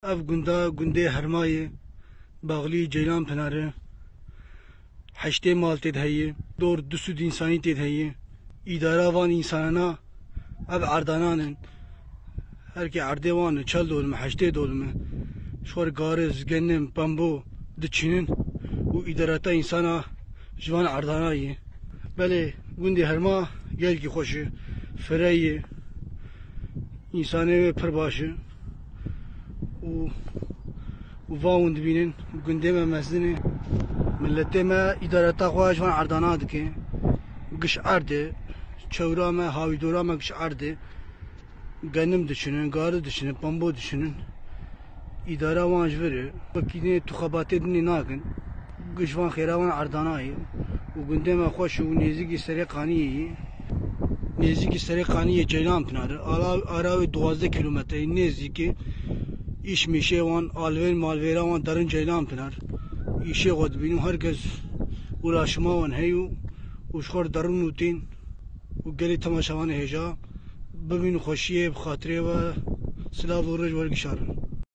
Ev gundê Hermayê Baxlî Ceylan Pınarı heştê mal tê de heye dor du sûd însanî tê de heye îdara van însanana ev erdanan in herkê erdê wan çel dolime heştê dolime ji xwe re gariz genim pembo diçînin û îdareta însana ji van erdana ye belê gundê Herma gelekî xweş e firey ye însanê wê pir baş e û va hûn dibînin gundê me mezin e milletê me îdareta xwe ji van erdana dike giş erd e çewra me hawîdora me giş erd e genim diçinin gariz diçinin pembo diçinin îdara wan ji vir e wekî tuxebatê dinê nakin giş van xêra wan erdana ye û gundê me xweş û nêzîkî serê qaniyê ye nêzîkî serê qaniyê Ceylan Pınarı ara wê 12 kilometreyê nêzîkî îş mişê wan alvên malvêra wan derin Ceylan Pınar îşê xwe dibînin û herkes ulaşıma wan heye û ji xwe re derin û tên û gelê temaşevanê hêja bibînin xweşiyê bi xatirê we silav û rêj wergişarin.